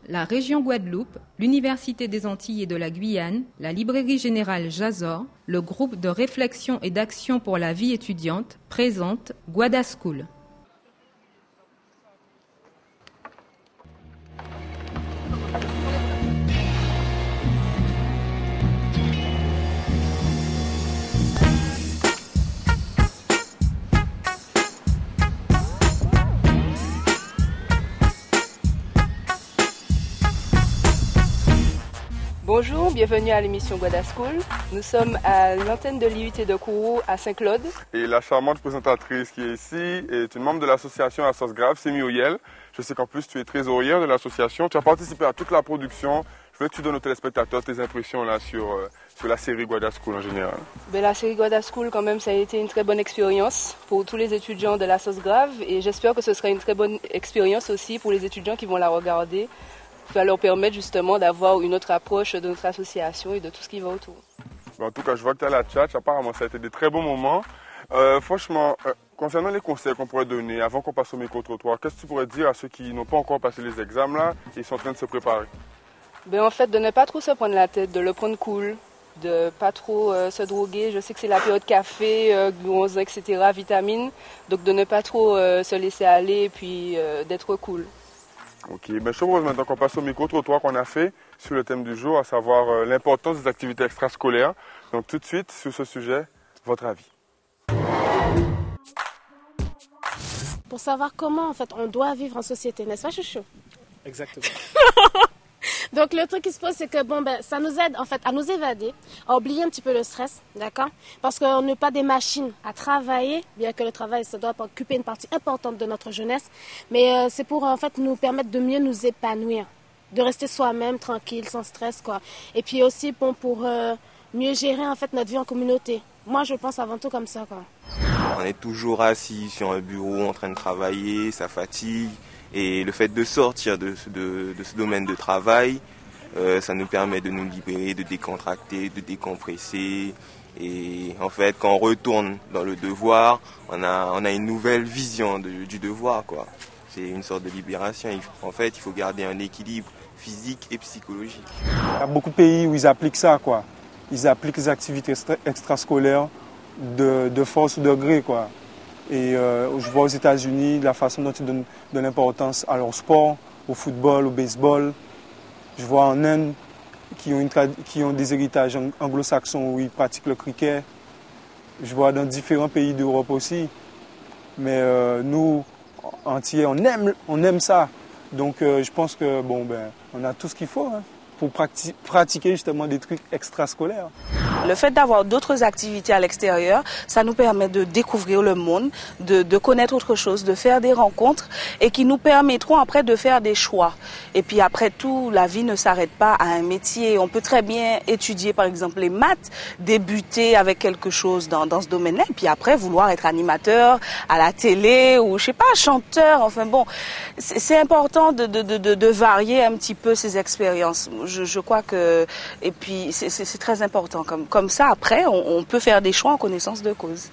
la région Guadeloupe, l'Université des Antilles et de la Guyane, la Librairie Générale Jazor, le groupe de réflexion et d'action pour la vie étudiante présente Guadaschool. Bonjour, bienvenue à l'émission Guadaschool. Nous sommes à l'antenne de l'IUT de Kourou à Saint-Claude. Et la charmante présentatrice qui est ici est une membre de l'association Assos Grave, Semi Oyel. Je sais qu'en plus tu es trésorière de l'association. Tu as participé à toute la production. Je veux que tu donnes aux téléspectateurs tes impressions là sur la série Guadaschool en général. La série Guadaschool, quand même, ça a été une très bonne expérience pour tous les étudiants de l'Assos Grave. Et j'espère que ce sera une très bonne expérience aussi pour les étudiants qui vont la regarder. Ça va leur permettre justement d'avoir une autre approche de notre association et de tout ce qui va autour. En tout cas, je vois que tu as la tchatch. Apparemment, ça a été des très bons moments. Franchement, concernant les conseils qu'on pourrait donner avant qu'on passe au micro-trottoir, qu'est-ce que tu pourrais dire à ceux qui n'ont pas encore passé les examens là et sont en train de se préparer? En fait, de ne pas trop se prendre la tête, de le prendre cool, de pas trop se droguer. Je sais que c'est la période café, bronze, etc., vitamines. Donc de ne pas trop se laisser aller et puis d'être cool. Ok, je te propose maintenant qu'on passe au micro-trottoir qu'on a fait sur le thème du jour, à savoir l'importance des activités extrascolaires. Donc tout de suite, sur ce sujet, votre avis. Pour savoir comment en fait on doit vivre en société, n'est-ce pas Chouchou? Exactement. Donc le truc qui se pose, c'est que ça nous aide en fait à nous évader, à oublier un petit peu le stress, d'accord? Parce qu'on n'est pas des machines à travailler, bien que le travail ça doit occuper une partie importante de notre jeunesse, mais c'est pour en fait nous permettre de mieux nous épanouir, de rester soi-même tranquille, sans stress quoi. Et puis aussi pour mieux gérer en fait notre vie en communauté. Moi je pense avant tout comme ça quoi. On est toujours assis sur un bureau en train de travailler, ça fatigue. Et le fait de sortir de ce domaine de travail, ça nous permet de nous libérer, de décontracter, de décompresser. Et en fait, quand on retourne dans le devoir, on a une nouvelle vision du devoir, quoi. C'est une sorte de libération. En fait, il faut garder un équilibre physique et psychologique. Il y a beaucoup de pays où ils appliquent ça, quoi. Ils appliquent les activités extrascolaires de force ou de gré, quoi. Et je vois aux États-Unis la façon dont ils donnent de l'importance à leur sport, au football, au baseball. Je vois en Inde qui ont des héritages anglo-saxons où ils pratiquent le cricket. Je vois dans différents pays d'Europe aussi. Mais nous, entiers, on aime ça. Donc je pense que on a tout ce qu'il faut pour pratiquer justement des trucs extrascolaires. Le fait d'avoir d'autres activités à l'extérieur, ça nous permet de découvrir le monde, de connaître autre chose, de faire des rencontres et qui nous permettront après de faire des choix. Et puis après tout, la vie ne s'arrête pas à un métier. On peut très bien étudier par exemple les maths, débuter avec quelque chose dans ce domaine-là et puis après vouloir être animateur à la télé ou je sais pas, chanteur. Enfin bon, c'est important de varier un petit peu ces expériences. Je crois que, et puis c'est très important. Comme ça, après, on peut faire des choix en connaissance de cause.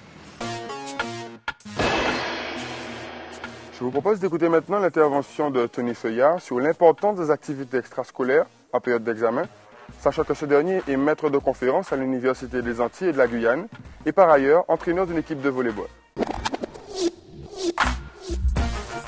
Je vous propose d'écouter maintenant l'intervention de Tony Feuillard sur l'importance des activités extrascolaires en période d'examen, sachant que ce dernier est maître de conférence à l'Université des Antilles et de la Guyane et par ailleurs entraîneur d'une équipe de volley-ball.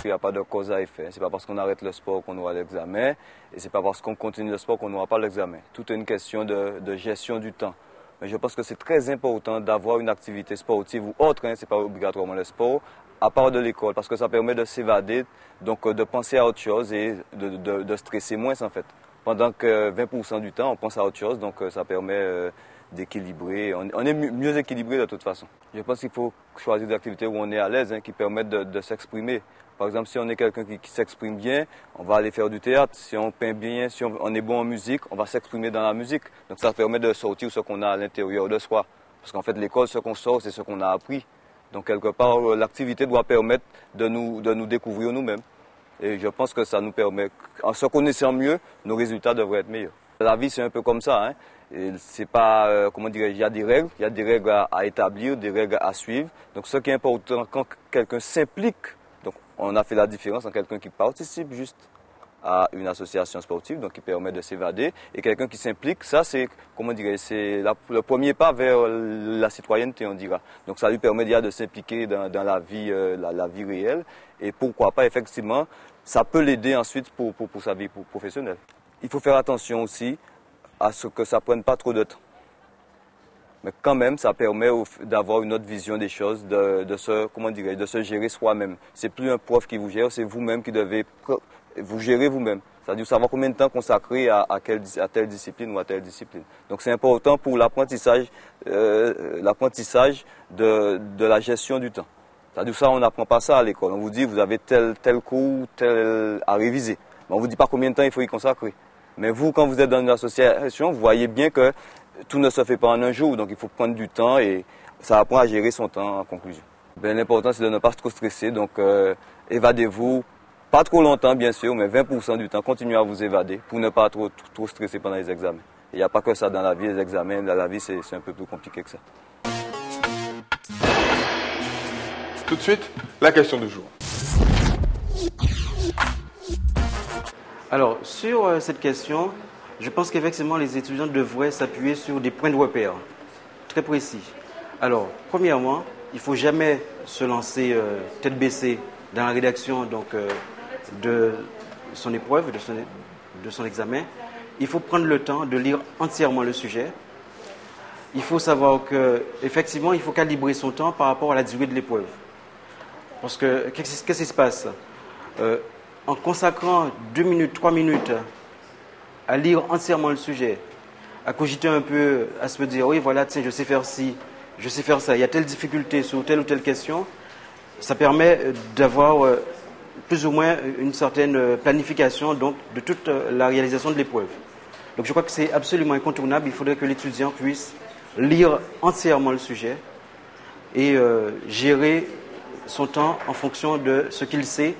Il n'y a pas de cause à effet. Ce n'est pas parce qu'on arrête le sport qu'on aura l'examen et ce n'est pas parce qu'on continue le sport qu'on n'aura pas l'examen. Tout est une question de gestion du temps. Mais je pense que c'est très important d'avoir une activité sportive ou autre, ce n'est pas obligatoirement le sport, à part de l'école, parce que ça permet de s'évader, donc de penser à autre chose et de stresser moins en fait. Pendant que 20% du temps, on pense à autre chose, donc ça permet d'équilibrer. On est mieux équilibré de toute façon. Je pense qu'il faut choisir des activités où on est à l'aise, qui permettent de s'exprimer. Par exemple, si on est quelqu'un qui s'exprime bien, on va aller faire du théâtre. Si on peint bien, si on est bon en musique, on va s'exprimer dans la musique. Donc ça permet de sortir ce qu'on a à l'intérieur de soi. Parce qu'en fait, l'école, ce qu'on sort, c'est ce qu'on a appris. Donc quelque part, l'activité doit permettre de nous découvrir nous-mêmes. Et je pense que ça nous permet, en se connaissant mieux, nos résultats devraient être meilleurs. La vie, c'est un peu comme ça. C'est pas, comment dirais-je, il y a des règles à établir, des règles à suivre. Donc ce qui est important, quand quelqu'un s'implique, donc on a fait la différence entre quelqu'un qui participe juste à une association sportive, donc qui permet de s'évader. Et quelqu'un qui s'implique, ça c'est, comment dirais, c'est le premier pas vers la citoyenneté, on dira. Donc ça lui permet déjà de s'impliquer dans la vie réelle. Et pourquoi pas, effectivement, ça peut l'aider ensuite pour sa vie professionnelle. Il faut faire attention aussi à ce que ça ne prenne pas trop de temps. Mais quand même, ça permet d'avoir une autre vision des choses, de se gérer soi-même. C'est plus un prof qui vous gère, c'est vous-même qui devez vous gérer vous-même. C'est-à-dire savoir combien de temps consacrer à telle discipline ou à telle discipline. Donc c'est important pour l'apprentissage de la gestion du temps. C'est-à-dire ça, on n'apprend pas ça à l'école. On vous dit, vous avez tel cours, tel à réviser. Mais on ne vous dit pas combien de temps il faut y consacrer. Mais vous, quand vous êtes dans une association, vous voyez bien que tout ne se fait pas en un jour, donc il faut prendre du temps et ça apprend à gérer son temps en conclusion. L'important c'est de ne pas trop stresser, donc évadez-vous, pas trop longtemps bien sûr, mais 20% du temps, continuez à vous évader pour ne pas trop stresser pendant les examens. Il n'y a pas que ça dans la vie, les examens, dans la vie c'est un peu plus compliqué que ça. Tout de suite, la question du jour. Alors, sur cette question, je pense qu'effectivement, les étudiants devraient s'appuyer sur des points de repère très précis. Alors, premièrement, il ne faut jamais se lancer tête baissée dans la rédaction de son épreuve, de son examen. Il faut prendre le temps de lire entièrement le sujet. Il faut savoir qu'effectivement, il faut calibrer son temps par rapport à la durée de l'épreuve. Parce que, qu'est-ce qui se passe en consacrant 2 minutes, 3 minutes à lire entièrement le sujet, à cogiter un peu, à se dire, oui, voilà, tiens, je sais faire ci, je sais faire ça, il y a telle difficulté sur telle ou telle question, ça permet d'avoir plus ou moins une certaine planification donc, de toute la réalisation de l'épreuve. Donc je crois que c'est absolument incontournable, il faudrait que l'étudiant puisse lire entièrement le sujet et gérer son temps en fonction de ce qu'il sait,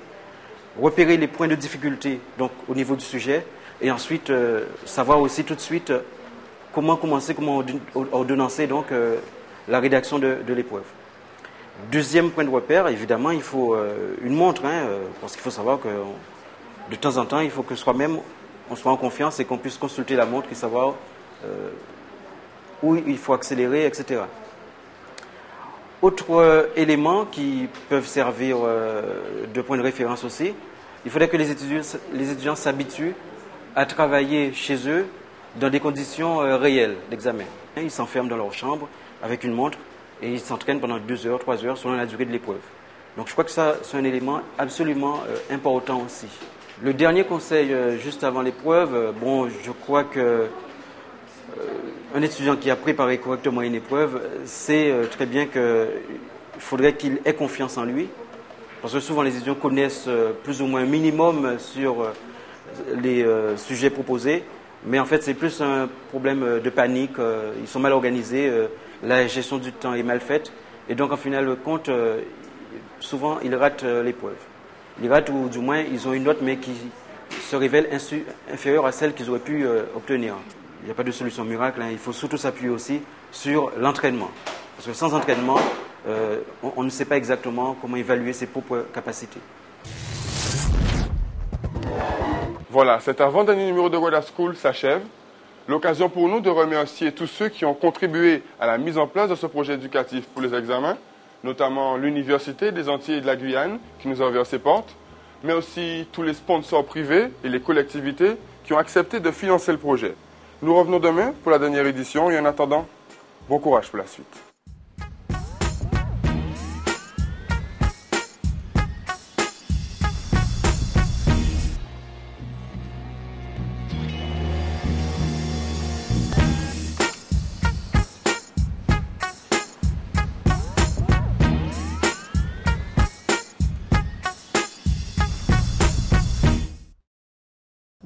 repérer les points de difficulté donc, au niveau du sujet, et ensuite savoir aussi tout de suite comment commencer, comment ordonnancer donc, la rédaction de l'épreuve. Deuxième point de repère, évidemment, il faut une montre, parce qu'il faut savoir que de temps en temps, il faut que soi-même, on soit en confiance et qu'on puisse consulter la montre et savoir où il faut accélérer, etc. Autre élément qui peuvent servir de point de référence aussi, il faudrait que les étudiants s'habituent à travailler chez eux dans des conditions réelles d'examen. Ils s'enferment dans leur chambre avec une montre et ils s'entraînent pendant 2 heures, 3 heures selon la durée de l'épreuve. Donc je crois que ça, c'est un élément absolument important aussi. Le dernier conseil juste avant l'épreuve, je crois que un étudiant qui a préparé correctement une épreuve sait très bien qu'il faudrait qu'il ait confiance en lui. Parce que souvent les étudiants connaissent plus ou moins un minimum sur les sujets proposés. Mais en fait c'est plus un problème de panique, ils sont mal organisés, la gestion du temps est mal faite. Et donc en final de compte, souvent ils ratent l'épreuve. Ils ratent ou du moins ils ont une note mais qui se révèle inférieure à celle qu'ils auraient pu obtenir. Il n'y a pas de solution miracle, il faut surtout s'appuyer aussi sur l'entraînement. Parce que sans entraînement, on ne sait pas exactement comment évaluer ses propres capacités. Voilà, cet avant-dernier numéro de Guada School s'achève. L'occasion pour nous de remercier tous ceux qui ont contribué à la mise en place de ce projet éducatif pour les examens, notamment l'Université des Antilles et de la Guyane qui nous a ouvert ses portes, mais aussi tous les sponsors privés et les collectivités qui ont accepté de financer le projet. Nous revenons demain pour la dernière édition et en attendant, bon courage pour la suite.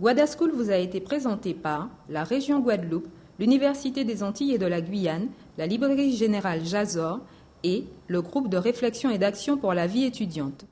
Guada School vous a été présenté par la région Guadeloupe, l'Université des Antilles et de la Guyane, la Librairie Générale Jazor et le groupe de réflexion et d'action pour la vie étudiante.